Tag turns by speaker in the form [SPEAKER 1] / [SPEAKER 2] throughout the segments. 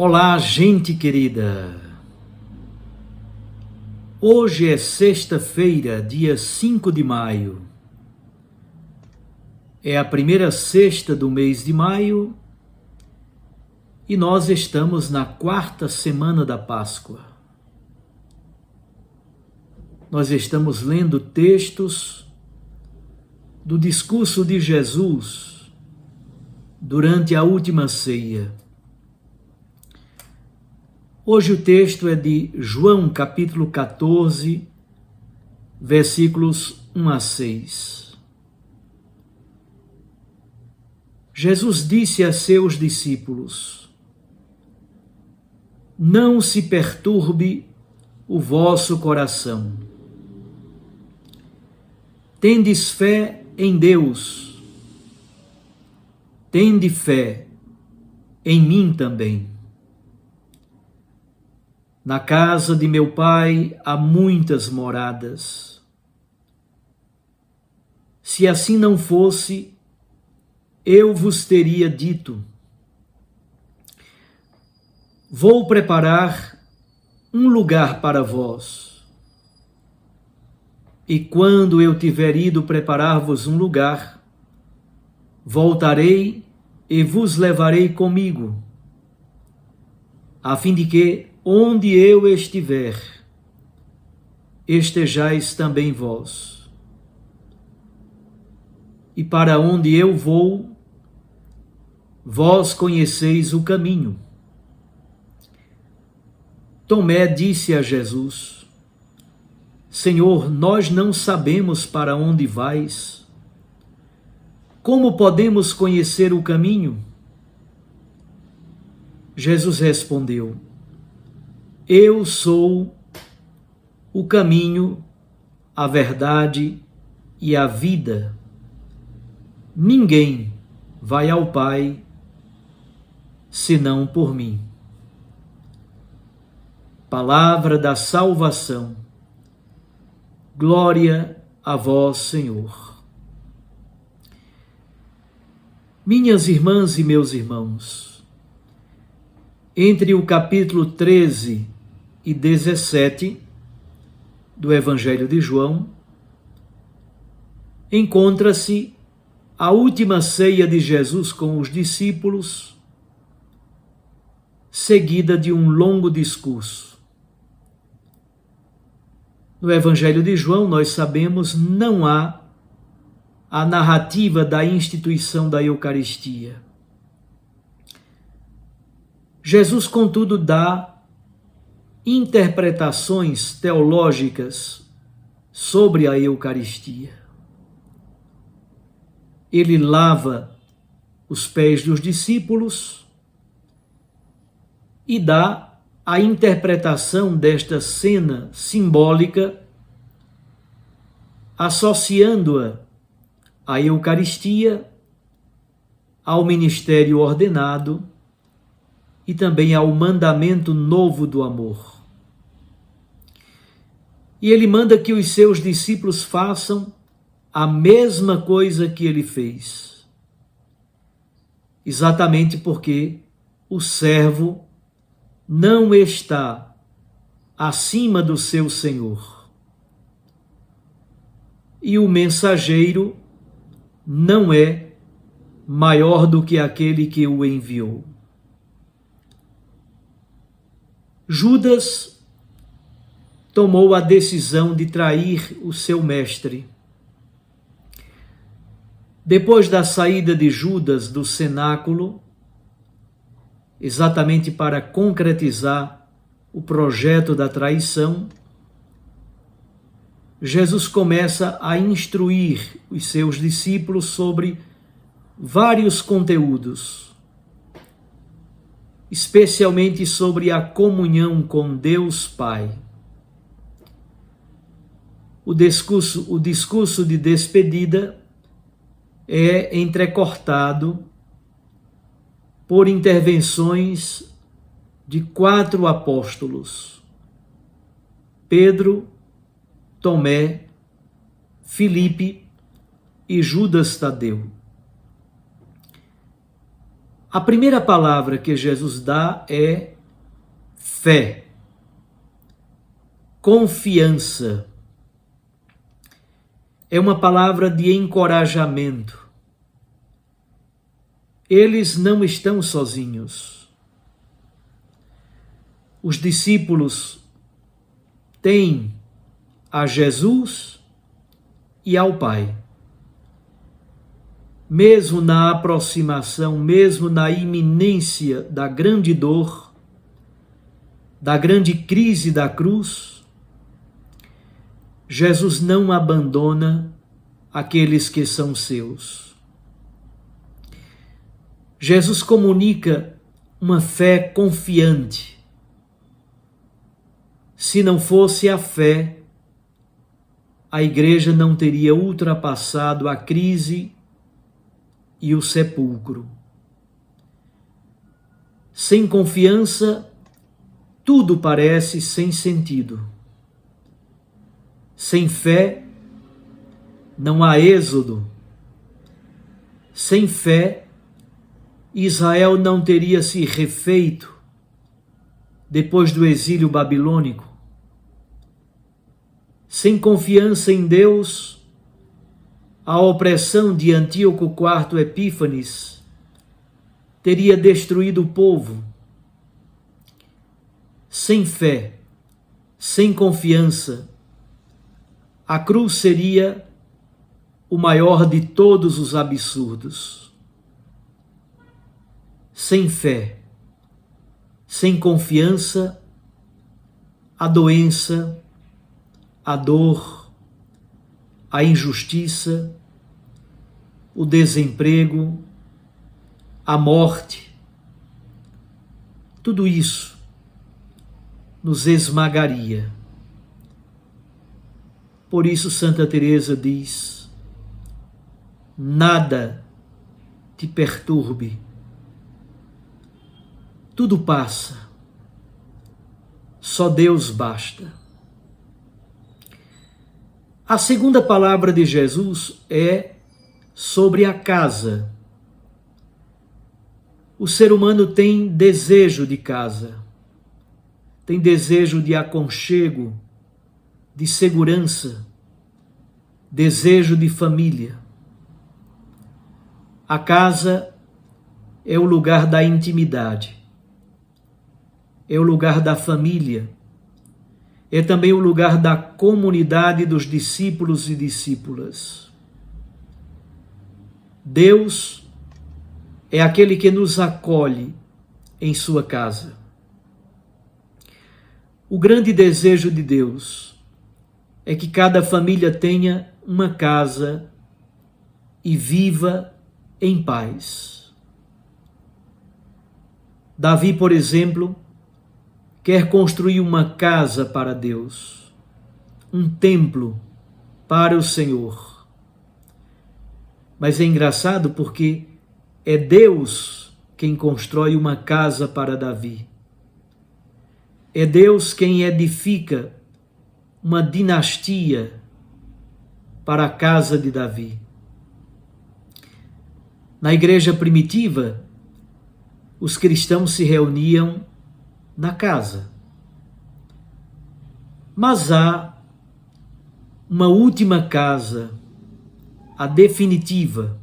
[SPEAKER 1] Olá, gente querida! Hoje é sexta-feira, dia 5 de maio. É a primeira sexta do mês de maio e nós estamos na quarta semana da Páscoa. Nós estamos lendo textos do discurso de Jesus durante a última ceia. Hoje o texto é de João, capítulo 14, versículos 1 a 6. Jesus disse a seus discípulos: Não se perturbe o vosso coração. Tendes fé em Deus. Tende fé em mim também. Na casa de meu Pai há muitas moradas. Se assim não fosse, eu vos teria dito: Vou preparar um lugar para vós. E quando eu tiver ido preparar-vos um lugar, voltarei e vos levarei comigo, a fim de que, onde eu estiver, estejais também vós. E para onde eu vou, vós conheceis o caminho. Tomé disse a Jesus: Senhor, nós não sabemos para onde vais. Como podemos conhecer o caminho? Jesus respondeu: Eu sou o caminho, a verdade e a vida. Ninguém vai ao Pai senão por mim. Palavra da salvação. Glória a vós, Senhor. Minhas irmãs e meus irmãos, entre o capítulo 13 e 17 do Evangelho de João, encontra-se a última ceia de Jesus com os discípulos, seguida de um longo discurso. No Evangelho de João, nós sabemos, não há a narrativa da instituição da Eucaristia. Jesus, contudo, dá interpretações teológicas sobre a Eucaristia. Ele lava os pés dos discípulos e dá a interpretação desta cena simbólica, associando-a à Eucaristia, ao ministério ordenado e também ao mandamento novo do amor. E ele manda que os seus discípulos façam a mesma coisa que ele fez, exatamente porque o servo não está acima do seu Senhor e o mensageiro não é maior do que aquele que o enviou. Judas tomou a decisão de trair o seu mestre. Depois da saída de Judas do cenáculo, exatamente para concretizar o projeto da traição, Jesus começa a instruir os seus discípulos sobre vários conteúdos, especialmente sobre a comunhão com Deus Pai. O discurso de despedida é entrecortado por intervenções de 4 apóstolos: Pedro, Tomé, Filipe e Judas Tadeu. A primeira palavra que Jesus dá é fé, confiança. É uma palavra de encorajamento. Eles não estão sozinhos. Os discípulos têm a Jesus e ao Pai. Mesmo na aproximação, mesmo na iminência da grande dor, da grande crise da cruz, Jesus não abandona aqueles que são seus. Jesus comunica uma fé confiante. Se não fosse a fé, a igreja não teria ultrapassado a crise e o sepulcro. Sem confiança, tudo parece sem sentido. Sem fé, não há êxodo. Sem fé, Israel não teria se refeito depois do exílio babilônico. Sem confiança em Deus, a opressão de Antíoco IV Epífanes teria destruído o povo. Sem fé, sem confiança, a cruz seria o maior de todos os absurdos. Sem fé, sem confiança, a doença, a dor, a injustiça, o desemprego, a morte, tudo isso nos esmagaria. Por isso Santa Teresa diz: nada te perturbe, tudo passa, só Deus basta. A segunda palavra de Jesus é sobre a casa. O ser humano tem desejo de casa, tem desejo de aconchego, de segurança, desejo de família. A casa é o lugar da intimidade, é o lugar da família, é também o lugar da comunidade dos discípulos e discípulas. Deus é aquele que nos acolhe em sua casa. O grande desejo de Deus é que cada família tenha uma casa e viva em paz. Davi, por exemplo, quer construir uma casa para Deus, um templo para o Senhor. Mas é engraçado porque é Deus quem constrói uma casa para Davi. É Deus quem edifica uma dinastia para a casa de Davi. Na igreja primitiva, os cristãos se reuniam na casa. Mas há uma última casa, a definitiva.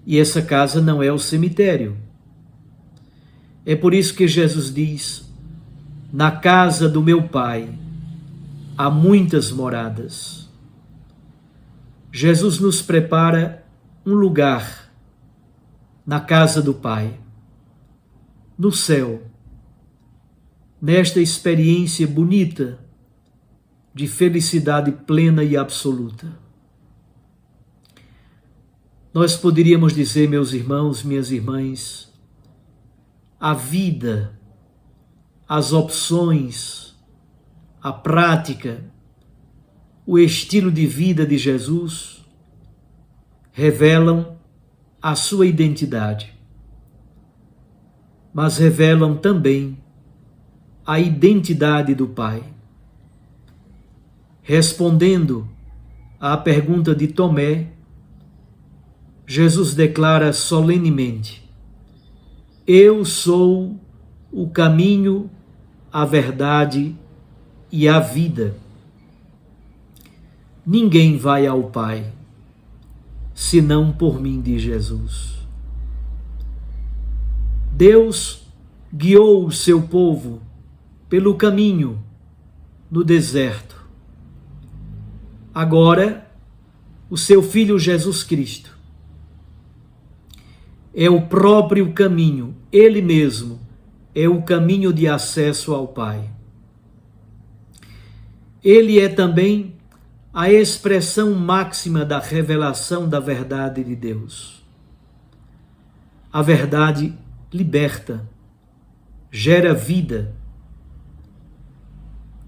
[SPEAKER 1] E essa casa não é o cemitério. É por isso que Jesus diz: na casa do meu Pai há muitas moradas. Jesus nos prepara um lugar na casa do Pai, no céu, nesta experiência bonita de felicidade plena e absoluta. Nós poderíamos dizer, meus irmãos, minhas irmãs, a vida, as opções, a prática, o estilo de vida de Jesus revelam a sua identidade, mas revelam também a identidade do Pai. Respondendo à pergunta de Tomé, Jesus declara solenemente: Eu sou o caminho, a verdade e a vida. Ninguém vai ao Pai senão por mim, diz Jesus. Deus guiou o seu povo pelo caminho no deserto. Agora, o seu Filho Jesus Cristo é o próprio caminho, ele mesmo é o caminho de acesso ao Pai. Ele é também a expressão máxima da revelação da verdade de Deus. A verdade liberta, gera vida.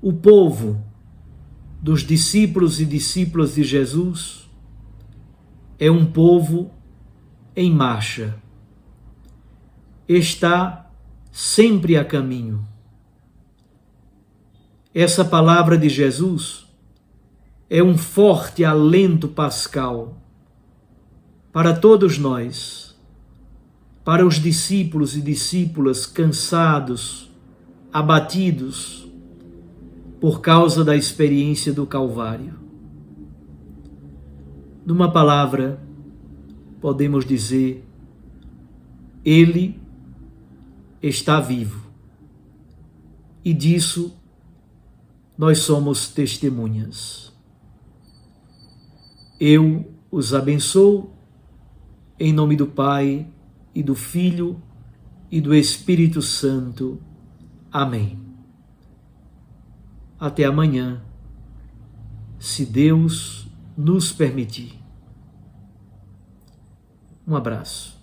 [SPEAKER 1] O povo dos discípulos e discípulas de Jesus é um povo em marcha. Está sempre a caminho. Essa palavra de Jesus é um forte alento pascal para todos nós, para os discípulos e discípulas cansados, abatidos por causa da experiência do Calvário. Numa palavra, podemos dizer, Ele está vivo. E disso nós somos testemunhas. Eu os abençoo em nome do Pai e do Filho e do Espírito Santo. Amém. Até amanhã, se Deus nos permitir. Um abraço.